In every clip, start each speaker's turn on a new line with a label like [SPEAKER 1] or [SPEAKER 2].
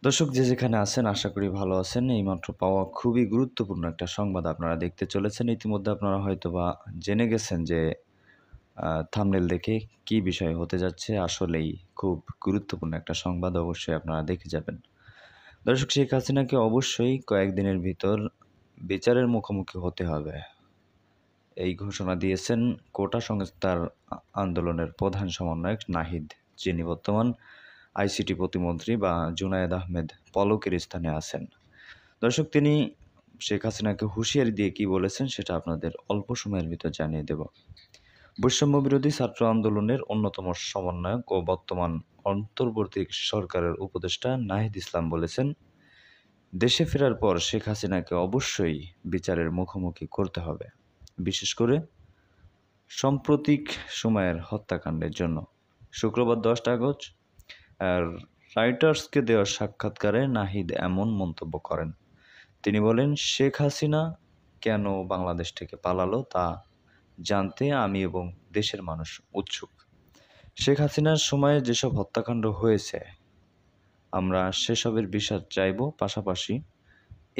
[SPEAKER 1] দর্শক যে যেখানে আছেন আশা করি ভালো আছেন। এইমাত্র পাওয়া খুবই গুরুত্বপূর্ণ একটা সংবাদ আপনারা দেখতে চলেছেন। ইতিমধ্যে আপনারা হয়তোবা জেনে গেছেন যে থাম্বনেল দেখে কি বিষয় হতে যাচ্ছে। আসলেই খুব গুরুত্বপূর্ণ একটা সংবাদ, অবশ্যই আপনারা দেখে যাবেন। দর্শক, শেখ হাসিনাকে অবশ্যই কয়েকদিনের ভিতর বিচারের মুখোমুখি হতে হবে। এই ঘোষণা দিয়েছেন কোটা সংস্কার আন্দোলনের প্রধান সমন্বয়ক নাহিদ, যিনি বর্তমান আইসিটি প্রতিমন্ত্রী বা জুনায়েদ আহমেদ পলকের স্থানে আছেন। দর্শক, তিনি শেখ হাসিনাকে হুঁশিয়ারি দিয়ে কি বলেছেন সেটা আপনাদের অল্প সময়ের ভিতর জানিয়ে দেব। বৈষম্য বিরোধী ছাত্র আন্দোলনের অন্যতম সমন্বয়ক ও বর্তমান অন্তর্বর্তী সরকারের উপদেষ্টা নাহিদ ইসলাম বলেছেন, দেশে ফেরার পর শেখ হাসিনাকে অবশ্যই বিচারের মুখোমুখি করতে হবে, বিশেষ করে সাম্প্রতিক সময়ের হত্যাকাণ্ডের জন্য। শুক্রবার 10 আগস্ট আর রাইটার্সকে দেওয়া সাক্ষাৎকারে নাহিদ এমন মন্তব্য করেন। তিনি বলেন, শেখ হাসিনা কেন বাংলাদেশ থেকে পালালো তা জানতে আমি এবং দেশের মানুষ উৎসুক। শেখ হাসিনার সময়ে যেসব হত্যাকাণ্ড হয়েছে আমরা সেসবের বিচার চাইব, পাশাপাশি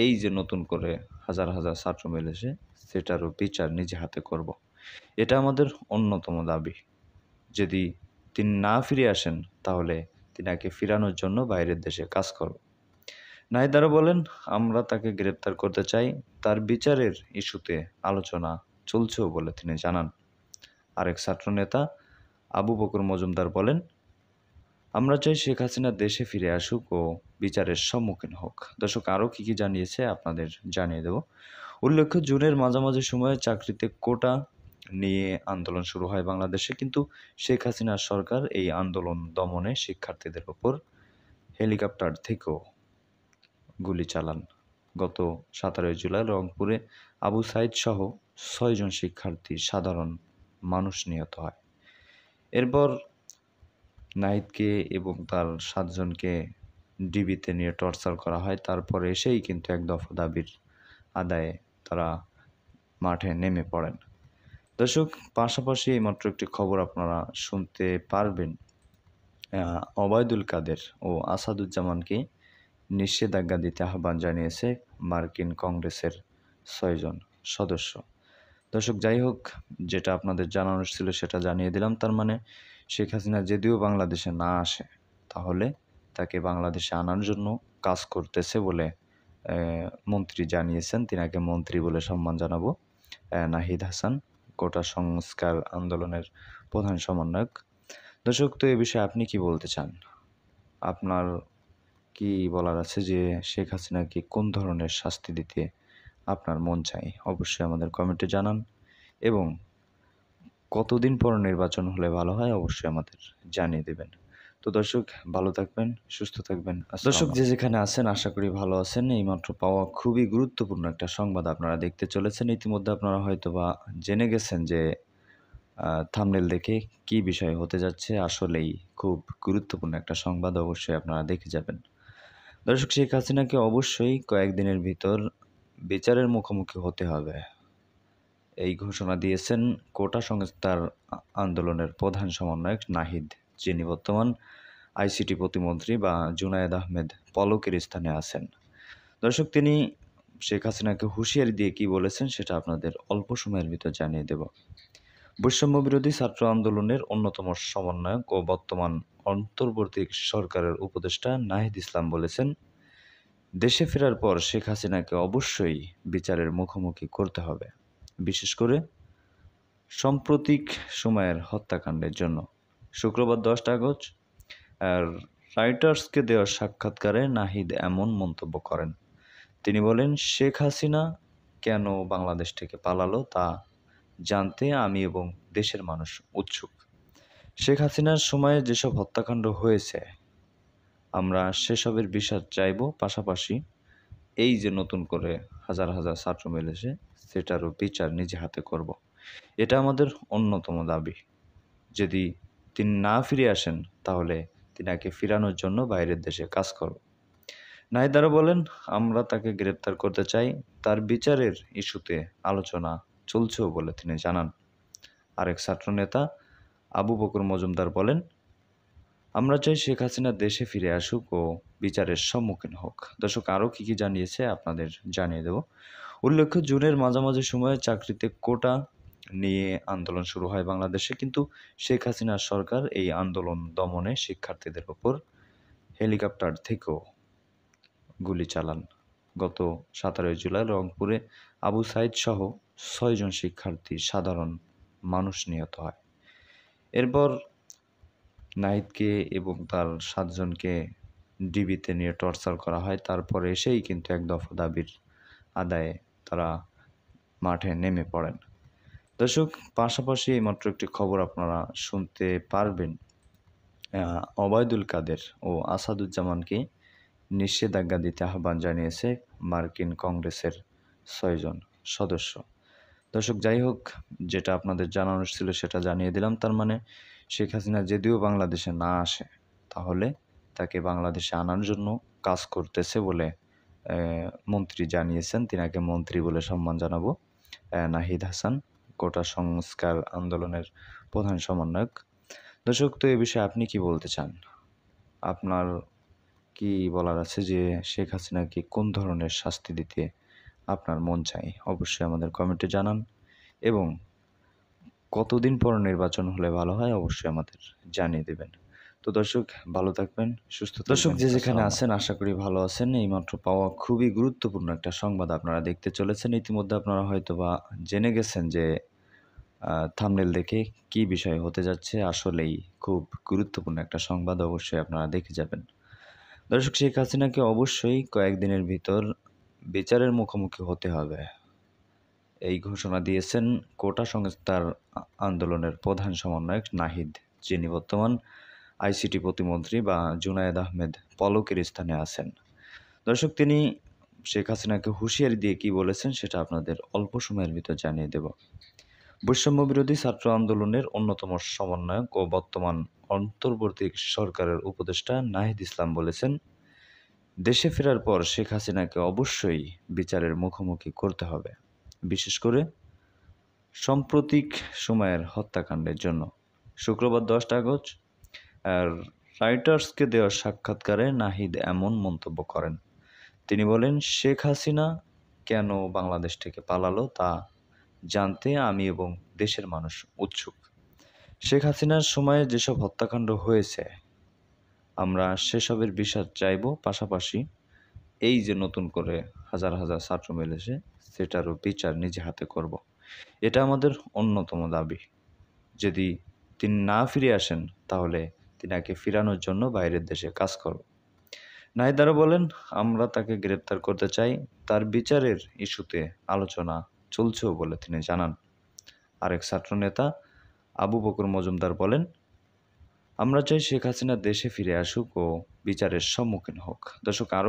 [SPEAKER 1] এই যে নতুন করে হাজার হাজার ছাত্র মিলেছে সেটারও বিচার নিজে হাতে করব। এটা আমাদের অন্যতম দাবি। যদি তিনি না ফিরে আসেন তাহলে তিনাকে ফিরানোর জন্য বাইরের দেশে কাজ করব। নাহিদ আরও বলেন, আমরা তাকে গ্রেপ্তার করতে চাই, তার বিচারের ইস্যুতে আলোচনা চলছেও বলে তিনি জানান। আরেক ছাত্রনেতা আবু বকর মজুমদার বলেন, আমরা চাই শেখ হাসিনা দেশে ফিরে আসুক ও বিচারের সম্মুখীন হোক। দর্শক, আরও কী জানিয়েছে আপনাদের জানিয়ে দেব। উল্লেখ্য, জুনের মাঝামাঝি সময়ে চাকরিতে কোটা নিয়ে আন্দোলন শুরু হয় বাংলাদেশে, কিন্তু শেখ হাসিনার সরকার এই আন্দোলন দমনে শিক্ষার্থীদের ওপর হেলিকপ্টার থেকেও গুলি চালান। গত 17 জুলাই রংপুরে আবু সাইদ সহ 6 জন শিক্ষার্থী সাধারণ মানুষ নিহত হয়। এরপর নাহিদকে এবং তার 7 জনকে ডিবিতে নিয়ে টর্চার করা হয়। তারপরে এসেই কিন্তু এক দফা দাবির আদায়ে তারা মাঠে নেমে পড়েন। দর্শক, পাশাপাশি এইমাত্র একটি খবর আপনারা শুনতে পারবেন। ওবায়দুল কাদের ও আসাদুজ্জামানকে নিষেধাজ্ঞা দিতে আহ্বান জানিয়েছে মার্কিন কংগ্রেসের 6 জন সদস্য। দর্শক, যাই হোক, যেটা আপনাদের জানানোর ছিল সেটা জানিয়ে দিলাম। তার মানে শেখ হাসিনা যদিও বাংলাদেশে না আসে, তাহলে তাকে বাংলাদেশে আনার জন্য কাজ করতেছে বলে মন্ত্রী জানিয়েছেন। তিনাকে মন্ত্রী বলে সম্মান জানাবো। নাহিদ হাসান, কোটা সংস্কার আন্দোলনের প্রধান সমন্বয়ক। দর্শক, তো এ বিষয়ে আপনি কি বলতে চান? আপনার কি বলার আছে যে শেখ হাসিনাকে কোন ধরনের শাস্তি দিতে আপনার মন চায়? অবশ্যই আমাদের কমেন্টে জানান, এবং কতদিন পর নির্বাচন হলে ভালো হয় অবশ্যই আমাদের জানিয়ে দেবেন। তো দর্শক, ভালো থাকবেন, সুস্থ থাকবেন। দর্শক, যে যেখানে আছেন আশা করি ভালো আছেন। এইমাত্র পাওয়া খুবই গুরুত্বপূর্ণ একটা সংবাদ আপনারা দেখতে চলেছেন। ইতিমধ্যে আপনারা হয়তোবা জেনে গেছেন যে থাম্বনেল দেখে কি বিষয় হতে যাচ্ছে। আসলেই খুব গুরুত্বপূর্ণ একটা সংবাদ, অবশ্যই আপনারা দেখে যাবেন। দর্শক, শেখ হাসিনাকে অবশ্যই কয়েকদিনের ভিতর বিচারের মুখোমুখি হতে হবে। এই ঘোষণা দিয়েছেন কোটা সংস্কার আন্দোলনের প্রধান সমন্বয়ক নাহিদ, যিনি বর্তমান আইসিটি প্রতিমন্ত্রী বা জুনায়েদ আহমেদ পলকের স্থানে আছেন। দর্শক, তিনি শেখ হাসিনাকে হুঁশিয়ারি দিয়ে কি বলেছেন সেটা আপনাদের অল্প সময়ের ভিতর জানিয়ে দেব। বৈষম্য বিরোধী ছাত্র আন্দোলনের অন্যতম সমন্বয়ক ও বর্তমান অন্তর্বর্তী সরকারের উপদেষ্টা নাহিদ ইসলাম বলেছেন, দেশে ফেরার পর শেখ হাসিনাকে অবশ্যই বিচারের মুখোমুখি করতে হবে, বিশেষ করে সাম্প্রতিক সময়ের হত্যাকাণ্ডের জন্য। শুক্রবার 10 আগস্ট আর রাইটার্সকে দেওয়া সাক্ষাৎকারে নাহিদ এমন মন্তব্য করেন। তিনি বলেন, শেখ হাসিনা কেন বাংলাদেশ থেকে পালালো তা জানতে আমি এবং দেশের মানুষ উৎসুক। শেখ হাসিনার সময়ে যেসব হত্যাকাণ্ড হয়েছে আমরা সেসবের বিচার চাইব, পাশাপাশি এই যে নতুন করে হাজার হাজার ছাত্র মিলেছে সেটারও বিচার নিজে হাতে করব। এটা আমাদের অন্যতম দাবি। যদি তিনি না ফিরে আসেন তাহলে তিনাকে ফিরানোর জন্য বাইরের দেশে কাজ করব। নাহিদ আরও বলেন, আমরা তাকে গ্রেপ্তার করতে চাই, তার বিচারের ইস্যুতে আলোচনা চলছেও বলে তিনি জানান। আরেক ছাত্রনেতা আবু বকর মজুমদার বলেন, আমরা চাই শেখ হাসিনা দেশে ফিরে আসুক ও বিচারের সম্মুখীন হোক। দর্শক, আরও কী জানিয়েছে আপনাদের জানিয়ে দেব। উল্লেখ্য, জুনের মাঝামাঝি সময়ে চাকরিতে কোটা নিয়ে আন্দোলন শুরু হয় বাংলাদেশে, কিন্তু শেখ হাসিনার সরকার এই আন্দোলন দমনে শিক্ষার্থীদের ওপর হেলিকপ্টার থেকেও গুলি চালান। গত 17 জুলাই রংপুরে আবু সাইদ সহ 6 জন শিক্ষার্থী সাধারণ মানুষ নিহত হয়। এরপর নাহিদকে এবং তার 7 জনকে ডিবিতে নিয়ে টর্চার করা হয়। তারপরে এসেই কিন্তু এক দফা দাবির আদায়ে তারা মাঠে নেমে পড়েন। দর্শক, পাশাপাশি এইমাত্র একটি খবর আপনারা শুনতে পারবেন। ওবায়দুল কাদের ও আসাদুজ্জামানকে নিষেধাজ্ঞা দিতে আহ্বান জানিয়েছে মার্কিন কংগ্রেসের 6 জন সদস্য। দর্শক, যাই হোক, যেটা আপনাদের জানানোর ছিল সেটা জানিয়ে দিলাম। তার মানে শেখ হাসিনা যদিও বাংলাদেশে না আসে, তাহলে তাকে বাংলাদেশে আনার জন্য কাজ করতেছে বলে মন্ত্রী জানিয়েছেন। তিনাকে মন্ত্রী বলে সম্মান জানাবো। নাহিদ হাসান, কোটা সংস্কার আন্দোলনের প্রধান সমন্বয়ক। দর্শক, তো এ বিষয়ে আপনি কি বলতে চান? আপনার কি বলার আছে যে শেখ হাসিনাকে কোন ধরনের শাস্তি দিতে আপনার মন চাই? অবশ্যই আমাদের কমেন্টে জানান, এবং কতদিন পর নির্বাচন হলে ভালো হয় অবশ্যই আমাদের জানিয়ে দেবেন। তো দর্শক, ভালো থাকবেন, সুস্থ থাকবেন। দর্শক, যে যেখানে আছেন আশা করি ভালো আছেন। এইমাত্র পাওয়া খুবই গুরুত্বপূর্ণ একটা সংবাদ আপনারা দেখতে চলেছেন। ইতিমধ্যে আপনারা হয়তোবা জেনে গেছেন যে থাম্বনেল দেখে কি বিষয় হতে যাচ্ছে। আসলেই খুব গুরুত্বপূর্ণ একটা সংবাদ, অবশ্যই আপনারা দেখে যাবেন। দর্শক, শেখ হাসিনাকে অবশ্যই কয়েকদিনের ভিতর বিচারের মুখোমুখি হতে হবে, এই ঘোষণা দিয়েছেন কোটা সংস্কার আন্দোলনের প্রধান সমন্বয়ক নাহিদ, যিনি বর্তমান আইসিটি প্রতিমন্ত্রী বা জুনায়েদ আহমেদ পলকের স্থানে আছেন। দর্শক, তিনি শেখ হাসিনাকে হুঁশিয়ারি দিয়ে কি বলেছেন সেটা আপনাদের অল্প সময়ের ভিতর জানিয়ে দেব। বৈষম্য বিরোধী ছাত্র আন্দোলনের অন্যতম সমন্বয়ক ও বর্তমান অন্তর্বর্তী সরকারের উপদেষ্টা নাহিদ ইসলাম বলেছেন, দেশে ফেরার পর শেখ হাসিনাকে অবশ্যই বিচারের মুখোমুখি করতে হবে, বিশেষ করে সাম্প্রতিক সময়ের হত্যাকাণ্ডের জন্য। শুক্রবার 10 আগস্ট রাইটার্সকে দেওয়া সাক্ষাৎকারে নাহিদ এমন মন্তব্য করেন। তিনি বলেন, শেখ হাসিনা কেন বাংলাদেশ থেকে পালালো তা জানতে আমি এবং দেশের মানুষ উৎসুক। শেখ হাসিনার সময়ে যেসব হত্যাকাণ্ড হয়েছে আমরা সেসবের বিচার চাইব, পাশাপাশি এই যে নতুন করে হাজার হাজার ছাত্র মিলেছে সেটারও বিচার নিজে হাতে করব। এটা আমাদের অন্যতম দাবি। যদি তিনি না ফিরে আসেন তাহলে তিনাকে ফিরানোর জন্য বাইরের দেশে কাজ করব। নাহিদ আরও বলেন, আমরা তাকে গ্রেপ্তার করতে চাই, তার বিচারের ইস্যুতে আলোচনা চলছেও বলে তিনি জানান। আরেক ছাত্র নেতা আবু বকর মজুমদার বলেন, আমরা চাই শেখ হাসিনা দেশে ফিরে আসুক ও বিচারের সম্মুখীন হোক। দর্শক, আরও